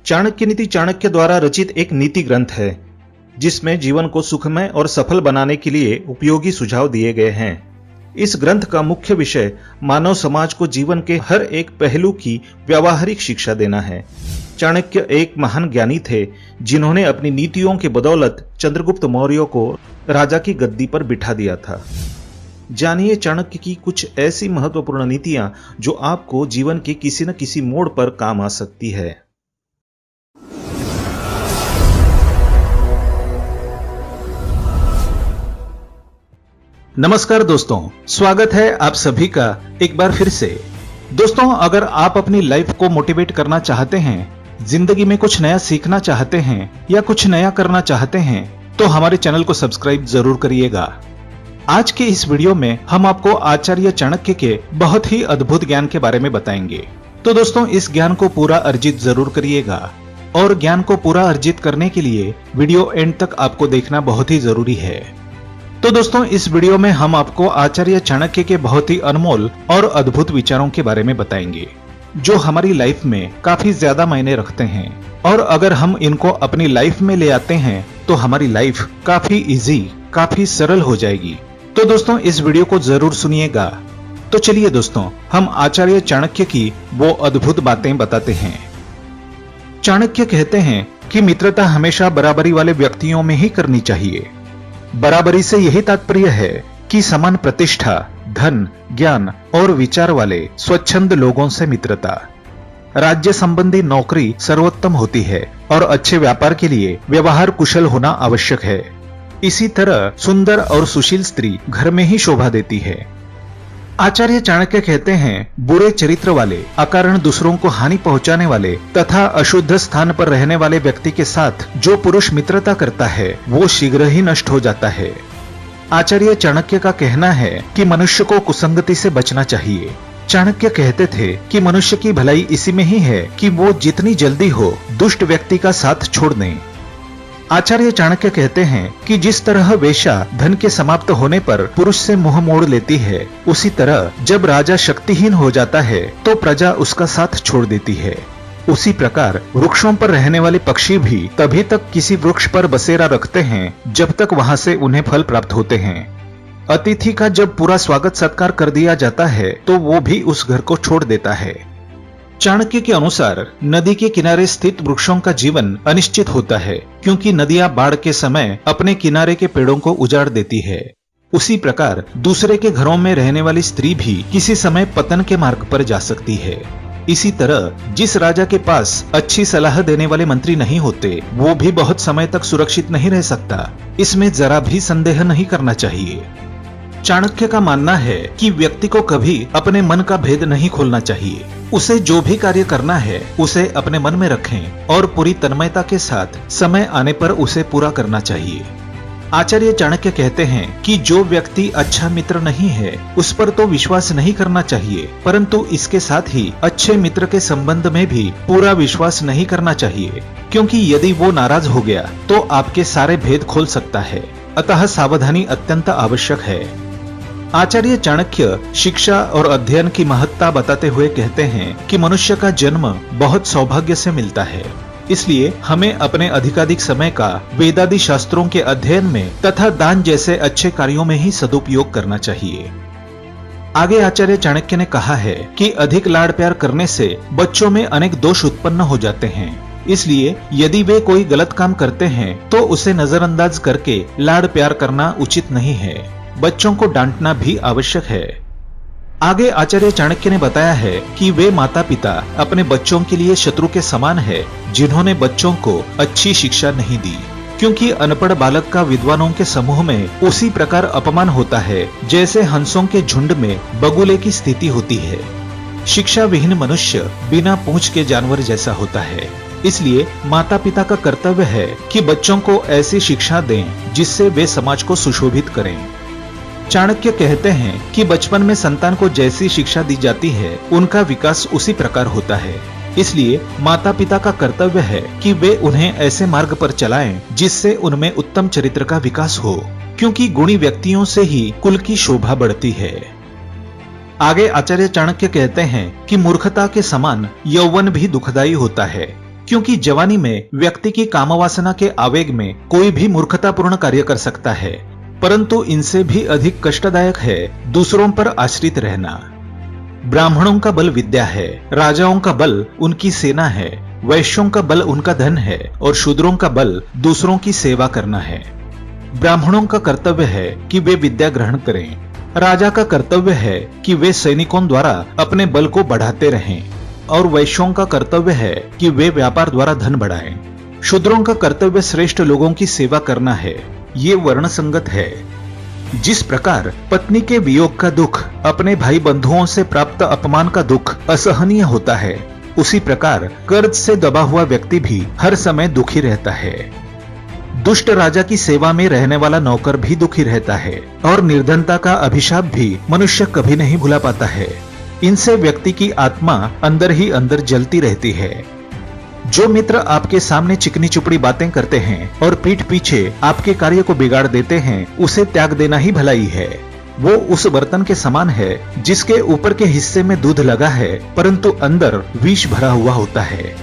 चाणक्य नीति चाणक्य द्वारा रचित एक नीति ग्रंथ है जिसमें जीवन को सुखमय और सफल बनाने के लिए उपयोगी सुझाव दिए गए हैं। इस ग्रंथ का मुख्य विषय मानव समाज को जीवन के हर एक पहलू की व्यावहारिक शिक्षा देना है। चाणक्य एक महान ज्ञानी थे जिन्होंने अपनी नीतियों के बदौलत चंद्रगुप्त मौर्य को राजा की गद्दी पर बिठा दिया था। जानिए चाणक्य की कुछ ऐसी महत्वपूर्ण नीतियां जो आपको जीवन के किसी न किसी मोड़ पर काम आ सकती है। नमस्कार दोस्तों, स्वागत है आप सभी का एक बार फिर से। दोस्तों, अगर आप अपनी लाइफ को मोटिवेट करना चाहते हैं, जिंदगी में कुछ नया सीखना चाहते हैं या कुछ नया करना चाहते हैं तो हमारे चैनल को सब्सक्राइब जरूर करिएगा। आज के इस वीडियो में हम आपको आचार्य चाणक्य के बहुत ही अद्भुत ज्ञान के बारे में बताएंगे। तो दोस्तों, इस ज्ञान को पूरा अर्जित जरूर करिएगा और ज्ञान को पूरा अर्जित करने के लिए वीडियो एंड तक आपको देखना बहुत ही जरूरी है। तो दोस्तों, इस वीडियो में हम आपको आचार्य चाणक्य के बहुत ही अनमोल और अद्भुत विचारों के बारे में बताएंगे जो हमारी लाइफ में काफी ज्यादा मायने रखते हैं, और अगर हम इनको अपनी लाइफ में ले आते हैं तो हमारी लाइफ काफी इजी, काफी सरल हो जाएगी। तो दोस्तों, इस वीडियो को जरूर सुनिएगा। तो चलिए दोस्तों, हम आचार्य चाणक्य की वो अद्भुत बातें बताते हैं। चाणक्य कहते हैं कि मित्रता हमेशा बराबरी वाले व्यक्तियों में ही करनी चाहिए। बराबरी से यही तात्पर्य है कि समान प्रतिष्ठा, धन, ज्ञान और विचार वाले स्वच्छंद लोगों से मित्रता। राज्य संबंधी नौकरी सर्वोत्तम होती है और अच्छे व्यापार के लिए व्यवहार कुशल होना आवश्यक है। इसी तरह सुंदर और सुशील स्त्री घर में ही शोभा देती है। आचार्य चाणक्य कहते हैं, बुरे चरित्र वाले, अकारण दूसरों को हानि पहुंचाने वाले तथा अशुद्ध स्थान पर रहने वाले व्यक्ति के साथ जो पुरुष मित्रता करता है वो शीघ्र ही नष्ट हो जाता है। आचार्य चाणक्य का कहना है कि मनुष्य को कुसंगति से बचना चाहिए। चाणक्य कहते थे कि मनुष्य की भलाई इसी में ही है कि वो जितनी जल्दी हो दुष्ट व्यक्ति का साथ छोड़ दें। आचार्य चाणक्य कहते हैं कि जिस तरह वेश्या धन के समाप्त होने पर पुरुष से मुंह मोड़ लेती है, उसी तरह जब राजा शक्तिहीन हो जाता है तो प्रजा उसका साथ छोड़ देती है। उसी प्रकार वृक्षों पर रहने वाले पक्षी भी तभी तक किसी वृक्ष पर बसेरा रखते हैं जब तक वहां से उन्हें फल प्राप्त होते हैं। अतिथि का जब पूरा स्वागत सत्कार कर दिया जाता है तो वो भी उस घर को छोड़ देता है। चाणक्य के अनुसार नदी के किनारे स्थित वृक्षों का जीवन अनिश्चित होता है क्योंकि नदियां बाढ़ के समय अपने किनारे के पेड़ों को उजाड़ देती है। उसी प्रकार दूसरे के घरों में रहने वाली स्त्री भी किसी समय पतन के मार्ग पर जा सकती है। इसी तरह जिस राजा के पास अच्छी सलाह देने वाले मंत्री नहीं होते वो भी बहुत समय तक सुरक्षित नहीं रह सकता। इसमें जरा भी संदेह नहीं करना चाहिए। चाणक्य का मानना है कि व्यक्ति को कभी अपने मन का भेद नहीं खोलना चाहिए। उसे जो भी कार्य करना है उसे अपने मन में रखें और पूरी तन्मयता के साथ समय आने पर उसे पूरा करना चाहिए। आचार्य चाणक्य कहते हैं कि जो व्यक्ति अच्छा मित्र नहीं है उस पर तो विश्वास नहीं करना चाहिए, परंतु इसके साथ ही अच्छे मित्र के संबंध में भी पूरा विश्वास नहीं करना चाहिए, क्योंकि यदि वो नाराज हो गया तो आपके सारे भेद खोल सकता है। अतः सावधानी अत्यंत आवश्यक है। आचार्य चाणक्य शिक्षा और अध्ययन की महत्ता बताते हुए कहते हैं कि मनुष्य का जन्म बहुत सौभाग्य से मिलता है, इसलिए हमें अपने अधिकाधिक समय का वेदादि शास्त्रों के अध्ययन में तथा दान जैसे अच्छे कार्यों में ही सदुपयोग करना चाहिए। आगे आचार्य चाणक्य ने कहा है कि अधिक लाड़ प्यार करने से बच्चों में अनेक दोष उत्पन्न हो जाते हैं, इसलिए यदि वे कोई गलत काम करते हैं तो उसे नजरअंदाज करके लाड़ प्यार करना उचित नहीं है। बच्चों को डांटना भी आवश्यक है। आगे आचार्य चाणक्य ने बताया है कि वे माता पिता अपने बच्चों के लिए शत्रु के समान है जिन्होंने बच्चों को अच्छी शिक्षा नहीं दी, क्योंकि अनपढ़ बालक का विद्वानों के समूह में उसी प्रकार अपमान होता है जैसे हंसों के झुंड में बगुले की स्थिति होती है। शिक्षा विहीन मनुष्य बिना पूंछ के जानवर जैसा होता है। इसलिए माता पिता का कर्तव्य है कि बच्चों को ऐसी शिक्षा दें जिससे वे समाज को सुशोभित करें। चाणक्य कहते हैं कि बचपन में संतान को जैसी शिक्षा दी जाती है उनका विकास उसी प्रकार होता है। इसलिए माता पिता का कर्तव्य है कि वे उन्हें ऐसे मार्ग पर चलाएं जिससे उनमें उत्तम चरित्र का विकास हो, क्योंकि गुणी व्यक्तियों से ही कुल की शोभा बढ़ती है। आगे आचार्य चाणक्य कहते हैं कि मूर्खता के समान यौवन भी दुखदायी होता है, क्योंकि जवानी में व्यक्ति की कामवासना के आवेग में कोई भी मूर्खतापूर्ण कार्य कर सकता है, परंतु इनसे भी अधिक कष्टदायक है दूसरों पर आश्रित रहना। ब्राह्मणों का बल विद्या है, राजाओं का बल उनकी सेना है, वैश्यों का बल उनका धन है और शूद्रों का बल दूसरों की सेवा करना है। ब्राह्मणों का कर्तव्य है कि वे विद्या ग्रहण करें, राजा का कर्तव्य है कि वे सैनिकों द्वारा अपने बल को बढ़ाते रहें और वैश्यों का कर्तव्य है कि वे व्यापार द्वारा धन बढ़ाएं। शूद्रों का कर्तव्य श्रेष्ठ लोगों की सेवा करना है। ये वर्ण संगत है। जिस प्रकार पत्नी के वियोग का दुख, अपने भाई बंधुओं से प्राप्त अपमान का दुख असहनीय होता है, उसी प्रकार कर्ज से दबा हुआ व्यक्ति भी हर समय दुखी रहता है। दुष्ट राजा की सेवा में रहने वाला नौकर भी दुखी रहता है और निर्धनता का अभिशाप भी मनुष्य कभी नहीं भुला पाता है। इनसे व्यक्ति की आत्मा अंदर ही अंदर जलती रहती है। जो मित्र आपके सामने चिकनी चुपड़ी बातें करते हैं और पीठ पीछे आपके कार्य को बिगाड़ देते हैं, उसे त्याग देना ही भलाई है। वो उस बर्तन के समान है जिसके ऊपर के हिस्से में दूध लगा है परंतु अंदर विष भरा हुआ होता है।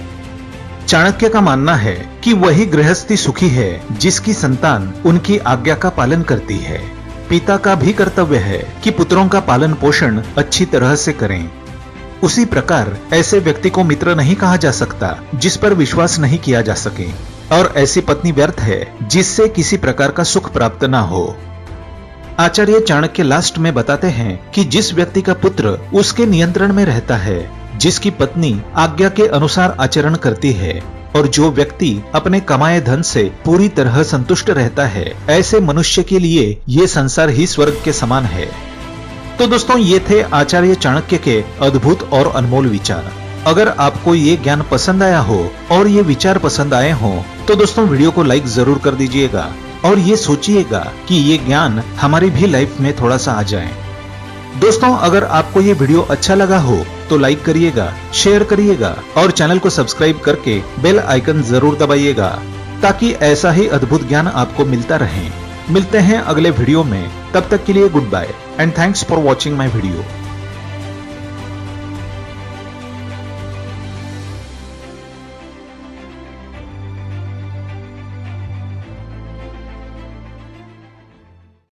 चाणक्य का मानना है कि वही गृहस्थी सुखी है जिसकी संतान उनकी आज्ञा का पालन करती है। पिता का भी कर्तव्य है कि पुत्रों का पालन पोषण अच्छी तरह से करें। उसी प्रकार ऐसे व्यक्ति को मित्र नहीं कहा जा सकता जिस पर विश्वास नहीं किया जा सके, और ऐसी पत्नी व्यर्थ है जिससे किसी प्रकार का सुख प्राप्त ना हो। आचार्य चाणक्य लास्ट में बताते हैं कि जिस व्यक्ति का पुत्र उसके नियंत्रण में रहता है, जिसकी पत्नी आज्ञा के अनुसार आचरण करती है और जो व्यक्ति अपने कमाए धन से पूरी तरह संतुष्ट रहता है, ऐसे मनुष्य के लिए ये संसार ही स्वर्ग के समान है। तो दोस्तों, ये थे आचार्य चाणक्य के अद्भुत और अनमोल विचार। अगर आपको ये ज्ञान पसंद आया हो और ये विचार पसंद आए हो तो दोस्तों वीडियो को लाइक जरूर कर दीजिएगा और ये सोचिएगा कि ये ज्ञान हमारी भी लाइफ में थोड़ा सा आ जाए। दोस्तों, अगर आपको ये वीडियो अच्छा लगा हो तो लाइक करिएगा, शेयर करिएगा और चैनल को सब्सक्राइब करके बेल आइकन जरूर दबाइएगा ताकि ऐसा ही अद्भुत ज्ञान आपको मिलता रहे। मिलते हैं अगले वीडियो में, तब तक के लिए goodbye and thanks for watching my video.